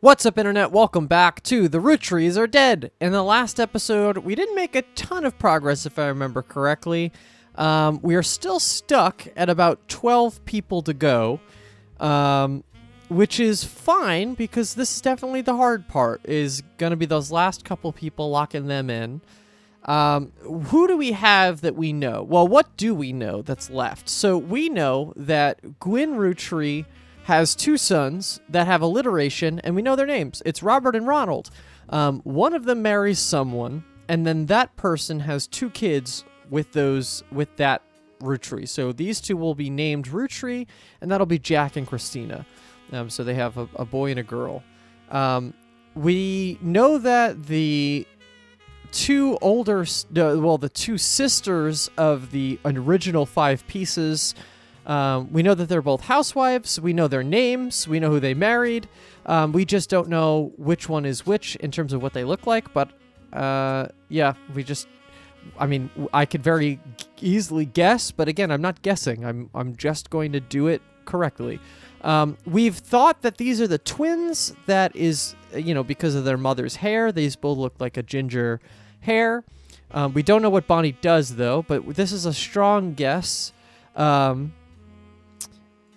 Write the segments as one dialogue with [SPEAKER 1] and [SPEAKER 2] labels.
[SPEAKER 1] What's up, Internet? Welcome back to The Roottrees Are Dead. In the last episode, we didn't make a ton of progress, if I remember correctly. We are still stuck at about 12 people to go, which is fine, because this is definitely the hard part, is going to be those last couple people, locking them in. Who do we have that we know? Well, what do we know that's left? So we know that Gwyn Roottree has two sons that have alliteration, and we know their names. It's Robert and Ronald. One of them marries someone, and then that person has two kids with that Roottree. So these two will be named Roottree, and that'll be Jack and Christina. So they have a boy and a girl. We know that the two sisters of the original five pieces, we know that they're both housewives. We know their names. We know who they married. We just don't know which one is which in terms of what they look like. But yeah, I could very easily guess. But again, I'm not guessing. I'm just going to do it correctly. We've thought that these are the twins. That is, because of their mother's hair. These both look like a ginger hair. We don't know what Bonnie does, though. But this is a strong guess.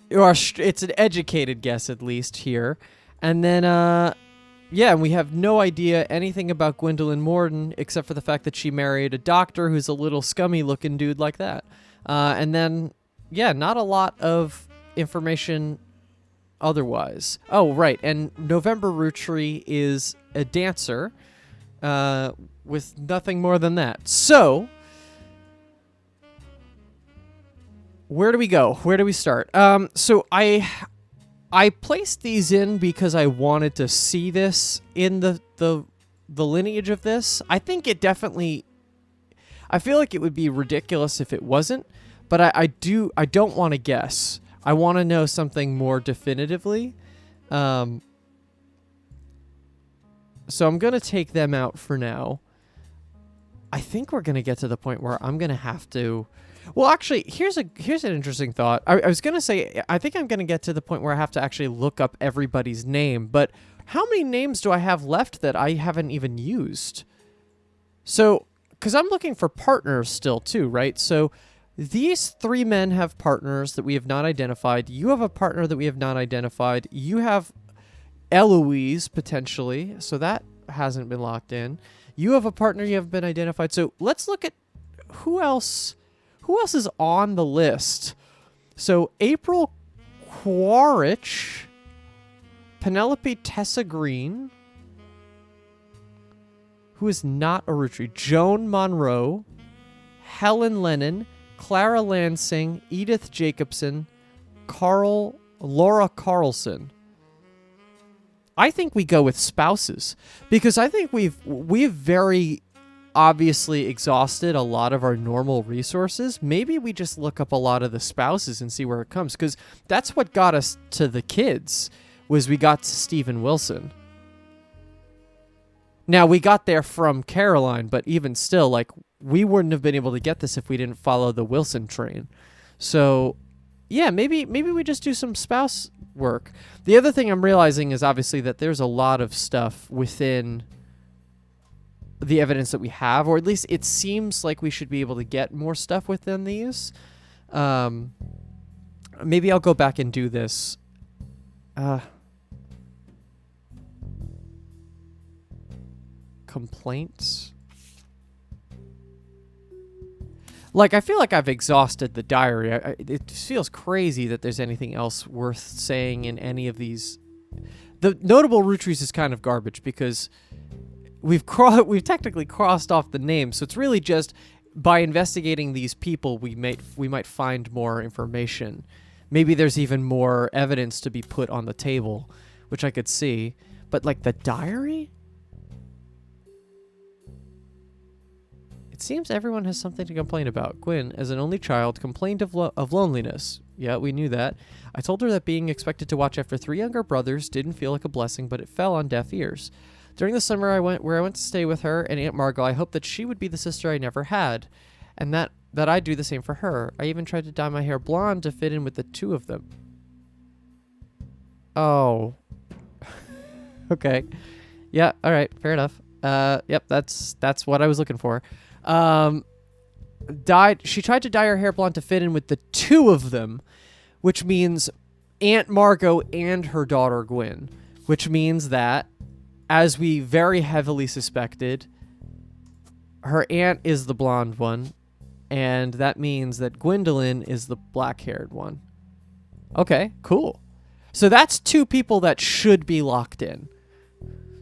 [SPEAKER 1] It's an educated guess, at least, here. And then, we have no idea anything about Gwendolyn Morden, except for the fact that she married a doctor who's a little scummy-looking dude like that. And then, not a lot of information otherwise. Oh, right, and November Roottree is a dancer, with nothing more than that. So where do we go? Where do we start? So I placed these in because I wanted to see this in the lineage of this. I think it definitely, I feel like it would be ridiculous if it wasn't, but I don't want to guess. I want to know something more definitively. So I'm going to take them out for now. I think we're going to get to the point where I'm going to have to... Well, actually, here's an interesting thought. I was going to say, I think I'm going to get to the point where I have to actually look up everybody's name, but how many names do I have left that I haven't even used? So, because I'm looking for partners still too, right? So these three men have partners that we have not identified. You have a partner that we have not identified. You have Eloise, potentially, so that hasn't been locked in. You have a partner you haven't been identified. So let's look at who else is on the list. So April Quaritch, Penelope Tessa Green, who is not a Roottree, Joan Monroe, Helen Lennon, Clara Lansing, Edith Jacobson, Laura Carlson. I think we go with spouses, because I think we've very obviously exhausted a lot of our normal resources. Maybe we just look up a lot of the spouses and see where it comes, because that's what got us to the kids, was we got to Stephen Wilson. Now, we got there from Caroline, but even still, we wouldn't have been able to get this if we didn't follow the Wilson train. So yeah, maybe we just do some spouse work. The other thing I'm realizing is obviously that there's a lot of stuff within the evidence that we have, or at least it seems like we should be able to get more stuff within these. Maybe I'll go back and do this. Complaints? I feel like I've exhausted the diary. It feels crazy that there's anything else worth saying in any of these. The notable Roottrees is kind of garbage, because we've technically crossed off the names, so it's really just by investigating these people we might find more information. Maybe there's even more evidence to be put on the table, which I could see. But the diary? It seems everyone has something to complain about. Gwyn, as an only child, complained of loneliness. Yeah, we knew that. I told her that being expected to watch after three younger brothers didn't feel like a blessing, but it fell on deaf ears. During the summer I went to stay with her and Aunt Margot, I hoped that she would be the sister I never had, and that I'd do the same for her. I even tried to dye my hair blonde to fit in with the two of them. Oh. Okay. Yeah, all right, fair enough. Yep, that's what I was looking for. Um, she tried to dye her hair blonde to fit in with the two of them, which means Aunt Margot and her daughter Gwen, which means that, as we very heavily suspected, her aunt is the blonde one, and that means that Gwendolyn is the black-haired one. Okay, cool. So that's two people that should be locked in.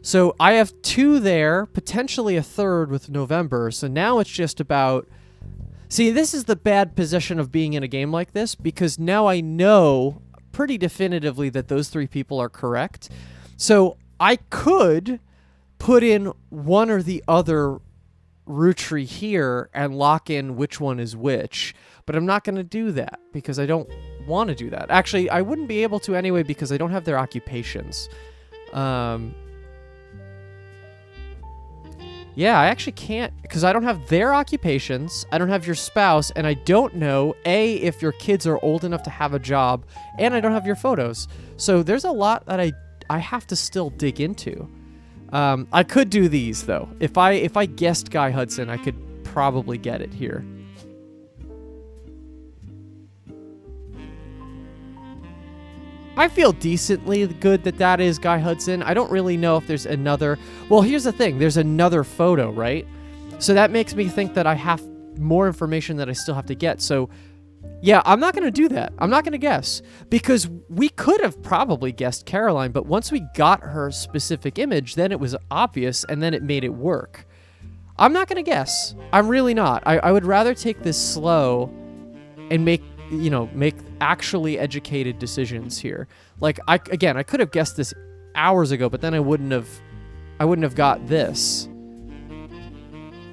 [SPEAKER 1] So I have two there, potentially a third with November. So now it's just about... See, this is the bad position of being in a game like this, because now I know pretty definitively that those three people are correct. So I could put in one or the other root tree here and lock in which one is which, but I'm not going to do that because I don't want to do that. Actually, I wouldn't be able to anyway because I don't have their occupations. Yeah, I actually can't because I don't have their occupations, I don't have your spouse, and I don't know, A, if your kids are old enough to have a job, and I don't have your photos. So there's a lot that I have to still dig into. I could do these, though. If I guessed Guy Hudson, I could probably get it here. I feel decently good that is Guy Hudson. I don't really know if there's another... Well, here's the thing. There's another photo, right? So that makes me think that I have more information that I still have to get. So, yeah, I'm not going to do that. I'm not going to guess. Because we could have probably guessed Caroline, but once we got her specific image, then it was obvious, and then it made it work. I'm not going to guess. I'm really not. I would rather take this slow and make actually educated decisions here. Like, I could have guessed this hours ago, but then I wouldn't have got this.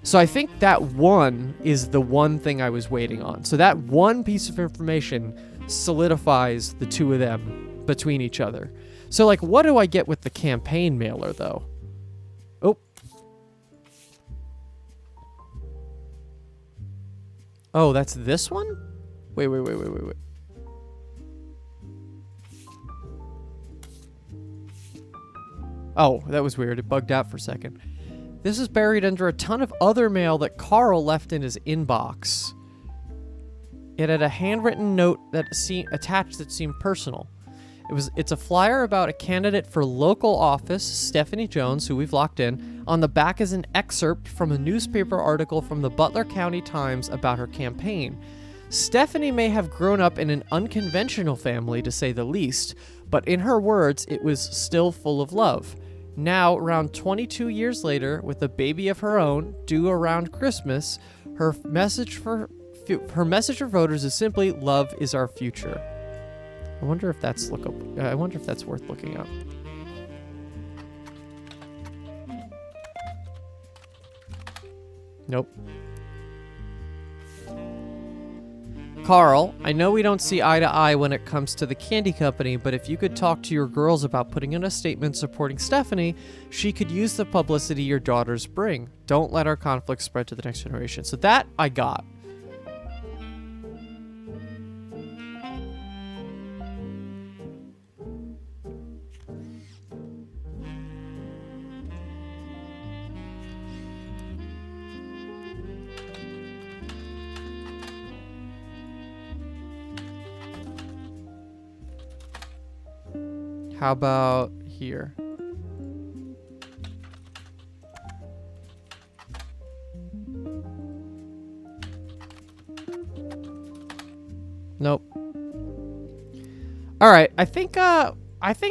[SPEAKER 1] So I think that one is the one thing I was waiting on. So that one piece of information solidifies the two of them between each other. So, like, what do I get with the campaign mailer, though? Oh. Oh, that's this one? Wait. Oh, that was weird. It bugged out for a second. This is buried under a ton of other mail that Carl left in his inbox. It had a handwritten note attached that seemed personal. It's a flyer about a candidate for local office, Stephanie Jones, who we've locked in. On the back is an excerpt from a newspaper article from the Butler County Times about her campaign. Stephanie may have grown up in an unconventional family, to say the least, but in her words, it was still full of love. Now, around 22 years later, with a baby of her own, due around Christmas, her message for voters is simply, "Love is our future." I wonder if that's worth looking up. Nope. Carl, I know we don't see eye to eye when it comes to the candy company, but if you could talk to your girls about putting in a statement supporting Stephanie, she could use the publicity your daughters bring. Don't let our conflict spread to the next generation. So that I got. How about here? Nope. All right, I think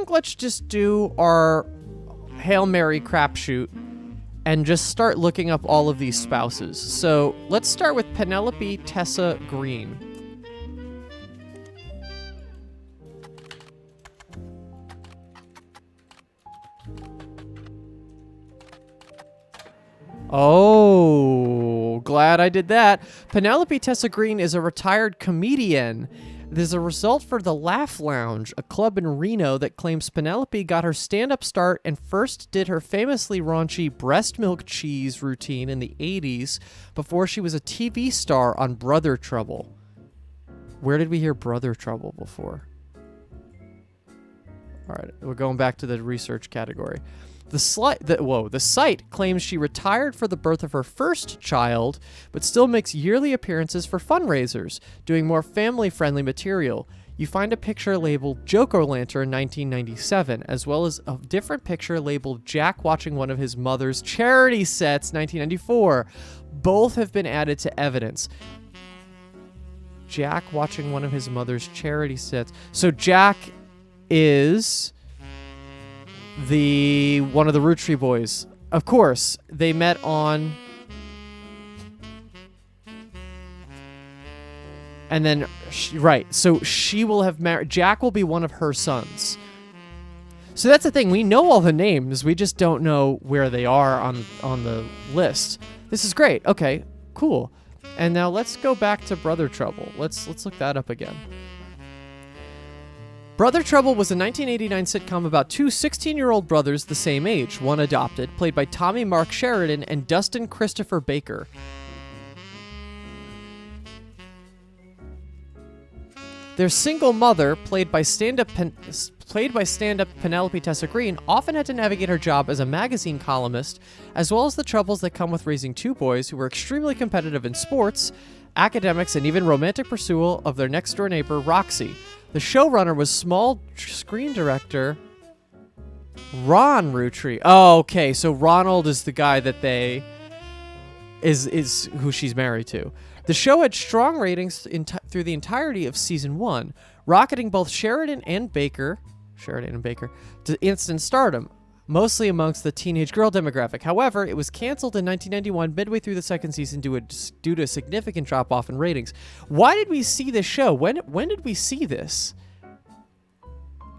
[SPEAKER 1] let's just do our Hail Mary crapshoot and just start looking up all of these spouses. So let's start with Penelope Tessa Green. Oh, glad I did that. Penelope Tessa Green is a retired comedian. There's a result for the Laugh Lounge, a club in Reno that claims Penelope got her stand-up start and first did her famously raunchy breast milk cheese routine in the 80s before she was a TV star on Brother Trouble. Where did we hear Brother Trouble before? All right, we're going back to the research category. The site claims she retired for the birth of her first child, but still makes yearly appearances for fundraisers, doing more family-friendly material. You find a picture labeled Joke-O-Lantern 1997, as well as a different picture labeled Jack watching one of his mother's charity sets 1994. Both have been added to evidence. Jack watching one of his mother's charity sets. So Jack is one of the Roottrees boys. Of course, they met on... And then, so she will have married... Jack will be one of her sons. So that's the thing. We know all the names. We just don't know where they are on the list. This is great. Okay, cool. And now let's go back to Brother Trouble. Let's look that up again. Brother Trouble was a 1989 sitcom about two 16-year-old brothers the same age, one adopted, played by Tommy Mark Sheridan and Dustin Christopher Baker. Their single mother, played by stand-up Penelope Tessa Green, often had to navigate her job as a magazine columnist, as well as the troubles that come with raising two boys who were extremely competitive in sports, academics, and even romantic pursuit of their next-door neighbor, Roxy. The showrunner was small screen director Ron Roottrees. Oh, okay, so Ronald is the guy that is who she's married to. The show had strong ratings through the entirety of season 1, rocketing both Sheridan and Baker to instant stardom, mostly amongst the teenage girl demographic. However, it was canceled in 1991 midway through the second season due to a significant drop-off in ratings. Why did we see this show? When did we see this?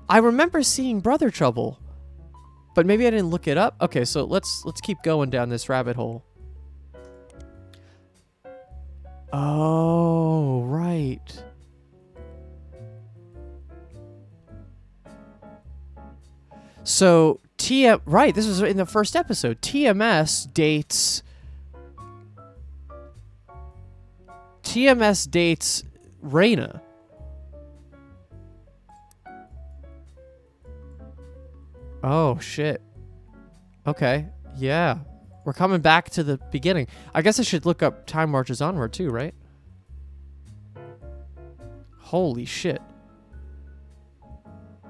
[SPEAKER 1] I remember seeing Brother Trouble, but maybe I didn't look it up. Okay, so let's keep going down this rabbit hole. Oh, right. So, right, this was in the first episode. TMS dates Raina. Oh, shit. Okay, yeah. We're coming back to the beginning. I guess I should look up Time Marches Onward too, right? Holy shit.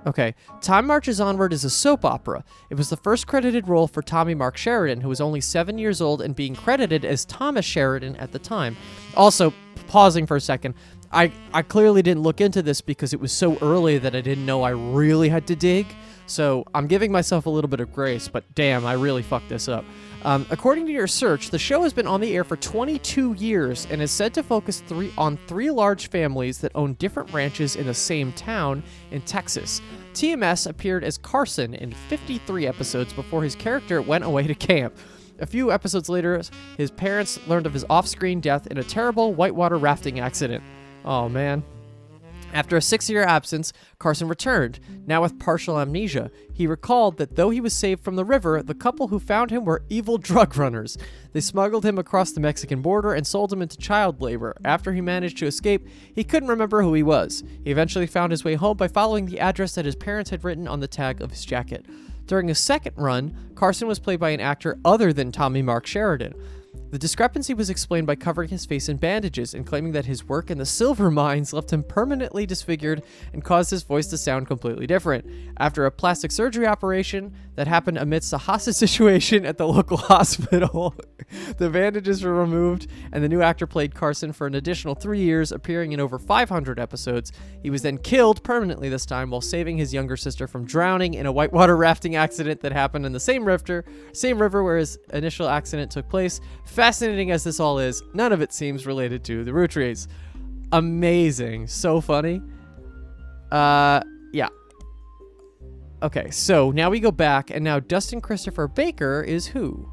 [SPEAKER 1] Okay, Time Marches Onward is a soap opera. It was the first credited role for Tommy Mark Sheridan, who was only 7 years old and being credited as Thomas Sheridan at the time. Also, pausing for a second, I clearly didn't look into this because it was so early that I didn't know I really had to dig. So I'm giving myself a little bit of grace, but damn, I really fucked this up. According to your search, the show has been on the air for 22 years and is said to focus on three large families that own different ranches in the same town in Texas. TMS appeared as Carson in 53 episodes before his character went away to camp. A few episodes later, his parents learned of his off-screen death in a terrible whitewater rafting accident. Oh, man. After a 6-year absence, Carson returned, now with partial amnesia. He recalled that though he was saved from the river, the couple who found him were evil drug runners. They smuggled him across the Mexican border and sold him into child labor. After he managed to escape, he couldn't remember who he was. He eventually found his way home by following the address that his parents had written on the tag of his jacket. During his second run, Carson was played by an actor other than Tommy Mark Sheridan. The discrepancy was explained by covering his face in bandages and claiming that his work in the silver mines left him permanently disfigured and caused his voice to sound completely different. After a plastic surgery operation that happened amidst a hostage situation at the local hospital, the bandages were removed and the new actor played Carson for an additional 3 years, appearing in over 500 episodes. He was then killed permanently this time while saving his younger sister from drowning in a whitewater rafting accident that happened in the same river where his initial accident took place. Fascinating as this all is, none of it seems related to the Roottrees. Amazing. So funny. Yeah. Okay, so now we go back, and now Dustin Christopher Baker is who?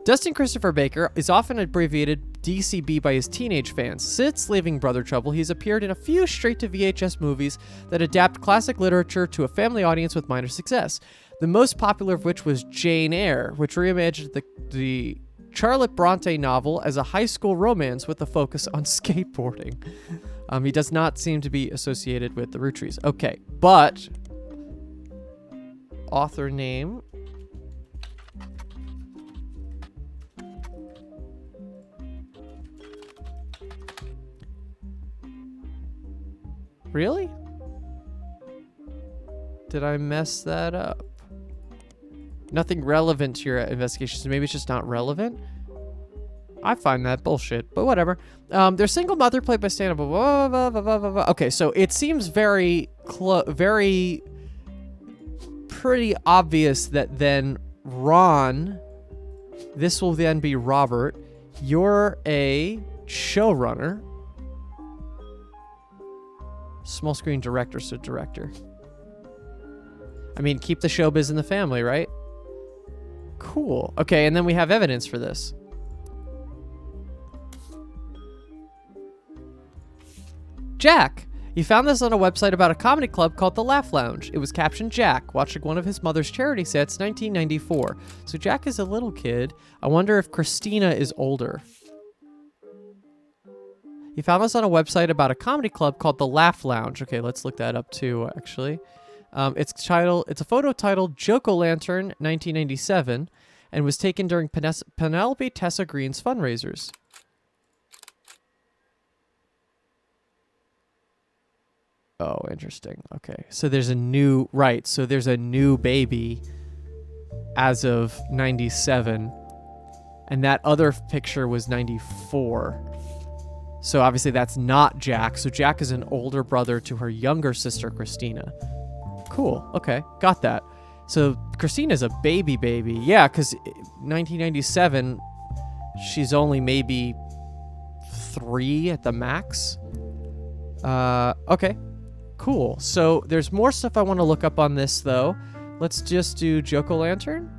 [SPEAKER 1] Dustin Christopher Baker is often abbreviated DCB by his teenage fans. Since leaving Brother Trouble, he's appeared in a few straight-to-VHS movies that adapt classic literature to a family audience with minor success. The most popular of which was Jane Eyre, which reimagined the Charlotte Bronte novel as a high school romance with a focus on skateboarding. He does not seem to be associated with the Roottrees. Okay, but author name. Really? Did I mess that up? Nothing relevant to your investigation, so maybe it's just not relevant? I find that bullshit, but whatever. Their single mother played by stand-up. Okay, so it seems very pretty obvious that then Ron, this will then be Robert, you're a showrunner. Small screen director, so director. I mean, keep the showbiz in the family, right? Cool. Okay, and then we have evidence for this. Jack. You found this on a website about a comedy club called The Laugh Lounge. It was captioned Jack, watching one of his mother's charity sets, 1994. So Jack is a little kid. I wonder if Christina is older. You found this on a website about a comedy club called The Laugh Lounge. Okay, let's look that up too, actually. It's a photo titled Joke-O-Lantern 1997 and was taken during Penelope Tessa Green's fundraisers. Oh, interesting. Okay, so there's a new, right, so there's a new baby as of 97, and that other picture was 94. So obviously that's not Jack. So Jack is an older brother to her younger sister, Christina. Cool. Okay. Got that. So Christina's a baby. Yeah, because 1997, she's only maybe 3 at the max. Okay. Cool. So there's more stuff I want to look up on this, though. Let's just do Joke-O-Lantern.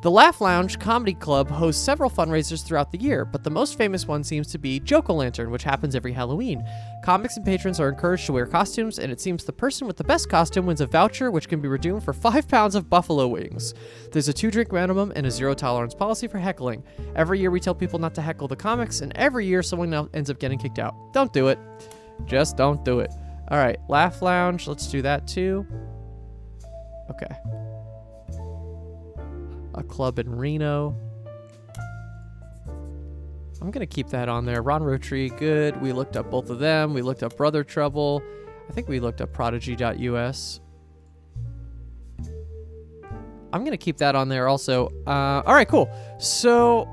[SPEAKER 1] The Laugh Lounge Comedy Club hosts several fundraisers throughout the year, but the most famous one seems to be Joke-O-Lantern, which happens every Halloween. Comics and patrons are encouraged to wear costumes, and it seems the person with the best costume wins a voucher which can be redeemed for 5 pounds of buffalo wings. There's a 2-drink minimum and a 0-tolerance policy for heckling. Every year we tell people not to heckle the comics, and every year someone ends up getting kicked out. Don't do it. Just don't do it. All right, Laugh Lounge, let's do that too. Okay. A club in Reno. I'm going to keep that on there. Ron Roottrie, good. We looked up both of them. We looked up Brother Trouble. I think we looked up prodigy.us. I'm going to keep that on there also. All right, cool. So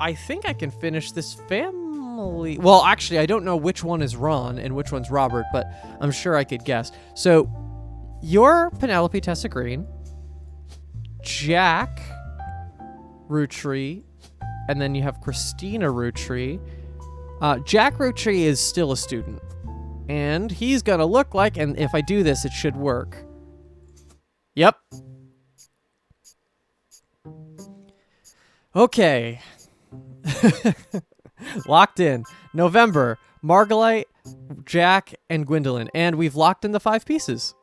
[SPEAKER 1] I think I can finish this family. Well, actually, I don't know which one is Ron and which one's Robert, but I'm sure I could guess. So you're Penelope Tessa Green. Jack Roottrie, and then you have Christina Roottrie. Jack Roottrie is still a student, and he's gonna look like, and if I do this, it should work. Yep. Okay. Locked in. November, Margolite, Jack, and Gwendolyn, and we've locked in the 5 pieces.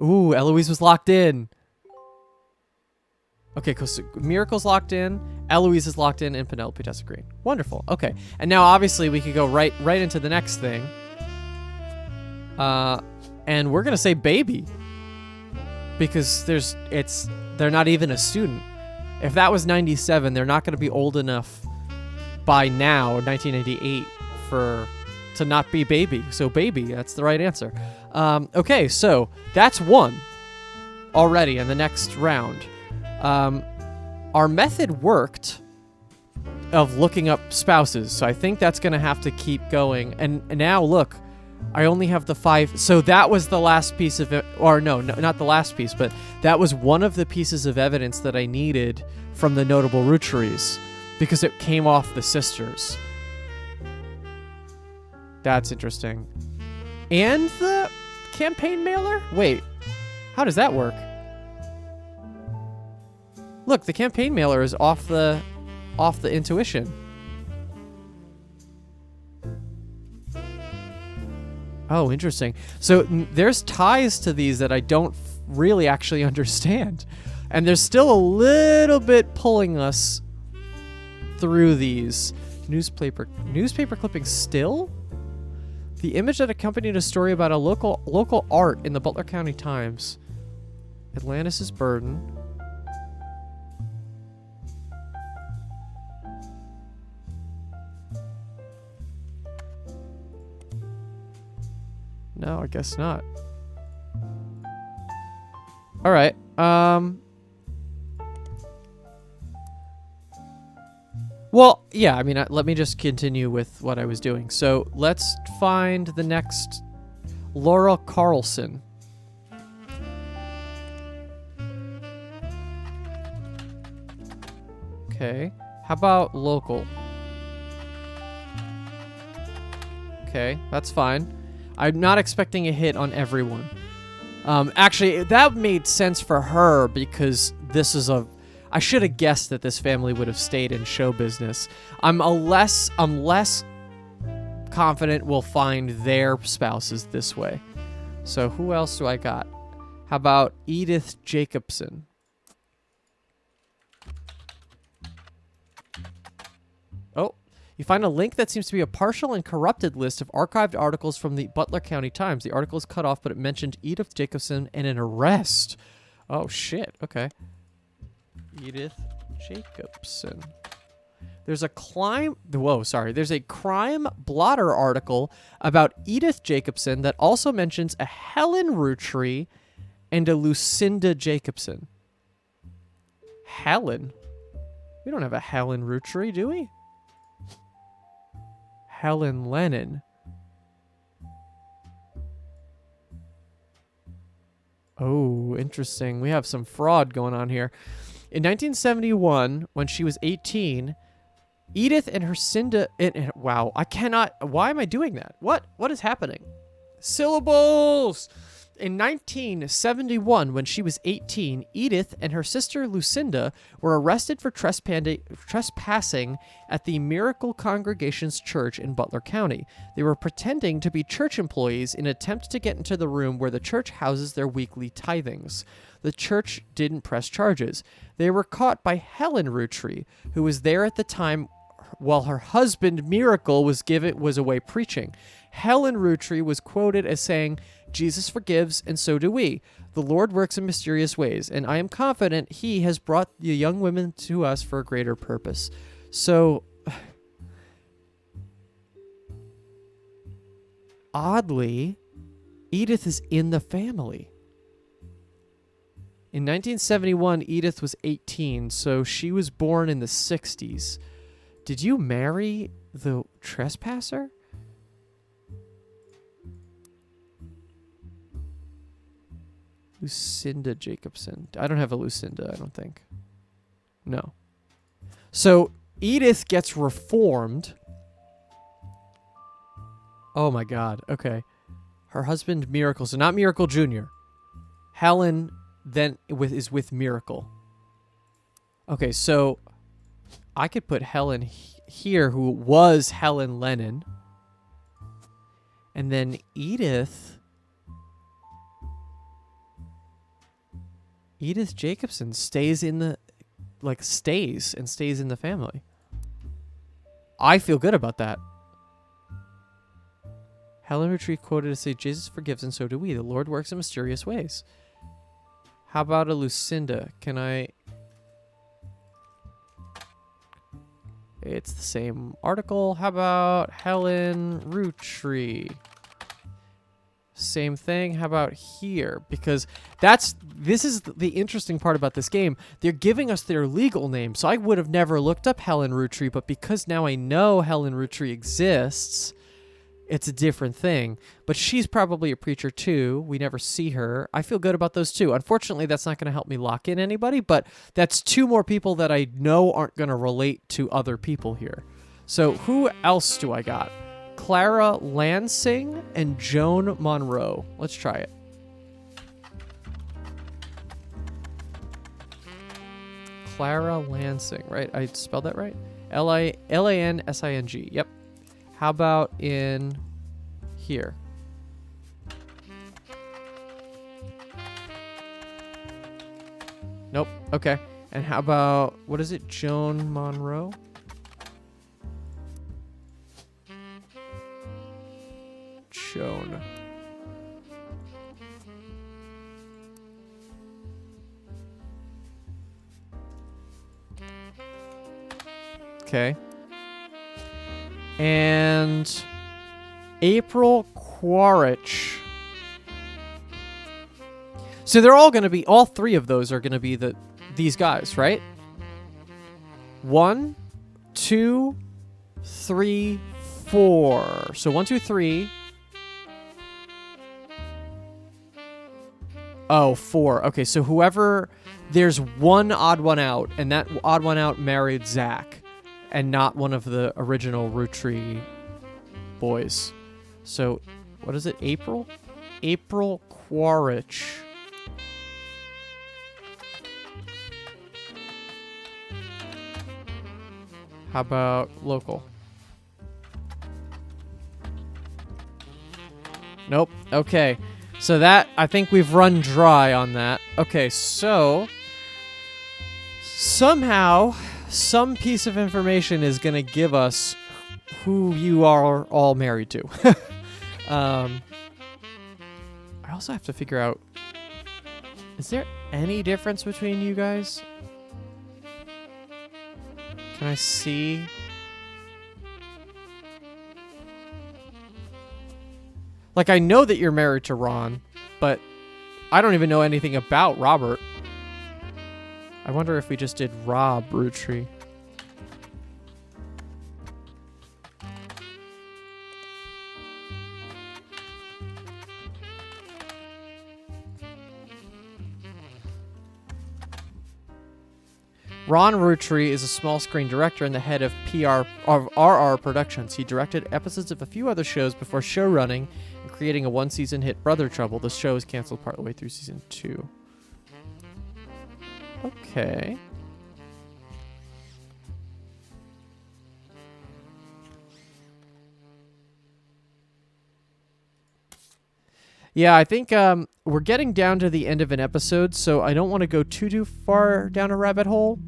[SPEAKER 1] Ooh, Eloise was locked in. Okay, cool. So Miracle's locked in, Eloise is locked in, and Penelope Tessa Green. Wonderful. Okay, and now obviously we could go right into the next thing. And we're gonna say baby because they're not even a student. If that was 97, they're not gonna be old enough by now, 1998, to not be baby. So baby, that's the right answer. Okay, so that's 1 already in the next round. Our method worked of looking up spouses, so I think that's going to have to keep going. And now, look, I only have the 5. So that was the last piece of it, or no, not the last piece, but that was one of the pieces of evidence that I needed from the notable Roottries, because it came off the sisters. That's interesting. And the campaign mailer? Wait, how does that work? Look, the campaign mailer is off the intuition. Oh, interesting. So there's ties to these that I don't really actually understand. And there's still a little bit pulling us through these. Newspaper clippings still? The image that accompanied a story about a local art in the Butler County Times. Atlantis' burden. No, I guess not. All right. Well, yeah, I mean, let me just continue with what I was doing. So let's find the next Laura Carlson. Okay. How about local? Okay, that's fine. I'm not expecting a hit on everyone. Actually, that made sense for her because this is I should have guessed that this family would have stayed in show business. I'm less confident we'll find their spouses this way. So who else do I got? How about Edith Jacobson? Oh, you find a link that seems to be a partial and corrupted list of archived articles from the Butler County Times. The article is cut off, but it mentioned Edith Jacobson and an arrest. Oh, shit. Okay. Edith Jacobson. There's a crime blotter article about Edith Jacobson that also mentions a Helen Rootree and a Lucinda Jacobson. Helen? We don't have a Helen Rootree, do we? Helen Lennon. Oh, interesting. We have some fraud going on here. In 1971, when she was 18, Edith and her Cinda... wow, I cannot... Why am I doing that? What is happening? Syllables! In 1971, when she was 18, Edith and her sister Lucinda were arrested for trespassing at the Miracle Congregation's church in Butler County. They were pretending to be church employees in an attempt to get into the room where the church houses their weekly tithings. The church didn't press charges. They were caught by Helen Rootree, who was there at the time while her husband Miracle was away preaching. Helen Rootree was quoted as saying, "Jesus forgives, and so do we. The Lord works in mysterious ways, and I am confident he has brought the young women to us for a greater purpose." So, oddly, Edith is in the family. In 1971, Edith was 18, so she was born in the 60s. Did you marry the trespasser? Lucinda Jacobson. I don't have a Lucinda, I don't think. No. So Edith gets reformed. Oh my God. Okay. Her husband Miracle. So not Miracle Jr. Helen then is with Miracle. Okay, so I could put Helen here, who was Helen Lennon. And then Edith Jacobson stays in the family. I feel good about that. Helen Rootree quoted to say, "Jesus forgives and so do we. The Lord works in mysterious ways." How about a Lucinda? Can I... It's the same article. How about Helen Rootree? Same thing. How about here? Because this is the interesting part about this game. They're giving us their legal name. So I would have never looked up Helen Rootree, but because now I know Helen Rootree exists, it's a different thing. But she's probably a preacher too. We never see her. I feel good about those two. Unfortunately, that's not going to help me lock in anybody, but that's two more people that I know aren't going to relate to other people here. So who else do I got? Clara Lansing and Joan Monroe. Let's try it. Clara Lansing, right? I spelled that right? Lansing. Yep. How about in here? Nope. Okay. And how about, what is it? Joan Monroe? shown. Okay. And April Quaritch. So they're all going to be, all three of those are going to be these guys, right? 1, 2, 3, 4. So 1, 2, 3. Oh, 4. Okay, so whoever, there's one odd one out, and that odd one out married Zach, and not one of the original Roottrees boys. So, what is it? April? April Quaritch. How about local? Nope. Okay. So that, I think we've run dry on that. Okay, so somehow some piece of information is going to give us who you are all married to. I also have to figure out, is there any difference between you guys? Can I see? Like, I know that you're married to Ron, but I don't even know anything about Robert. I wonder if we just did Rob Roottree. Ron Roottries is a small screen director and the head of PR of RR Productions. He directed episodes of a few other shows before show running and creating a one-season hit Brother Trouble. The show was canceled partway through season 2. Okay. Yeah, I think we're getting down to the end of an episode, so I don't want to go too far down a rabbit hole.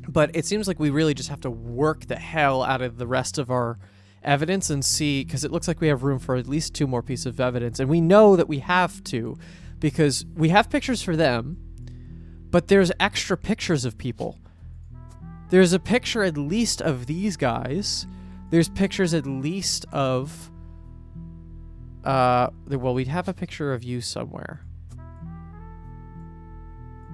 [SPEAKER 1] But it seems like we really just have to work the hell out of the rest of our evidence and see, because it looks like we have room for at least 2 more pieces of evidence. And we know that we have to, because we have pictures for them, but there's extra pictures of people. There's a picture at least of these guys. There's pictures at least of... well, we'd have a picture of you somewhere.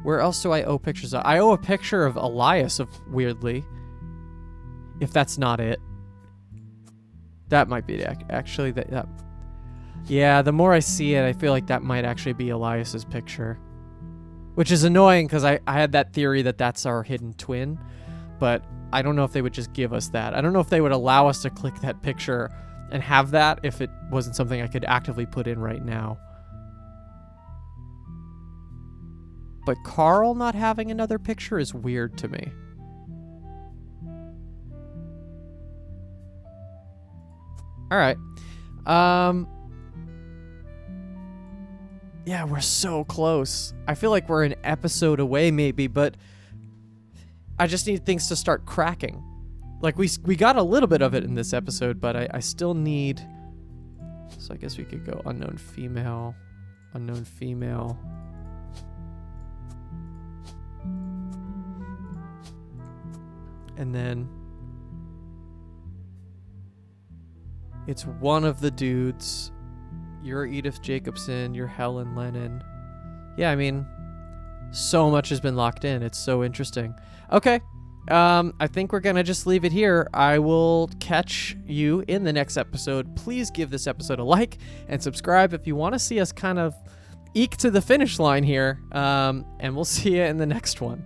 [SPEAKER 1] Where else do I owe pictures of? I owe a picture of Elias, weirdly. If that's not it. That might be it, actually. That. Yeah, the more I see it, I feel like that might actually be Elias's picture. Which is annoying, because I had that theory that that's our hidden twin. But I don't know if they would just give us that. I don't know if they would allow us to click that picture and have that if it wasn't something I could actively put in right now. But Carl not having another picture is weird to me. All right. Yeah, we're so close. I feel like we're an episode away maybe, but I just need things to start cracking. Like, we got a little bit of it in this episode, but I still need... So I guess we could go unknown female. Unknown female. And then... It's one of the dudes. You're Edith Jacobson. You're Helen Lennon. Yeah, I mean... So much has been locked in. It's so interesting. Okay. I think we're going to just leave it here. I will catch you in the next episode. Please give this episode a like and subscribe if you want to see us kind of eke to the finish line here. And we'll see you in the next one.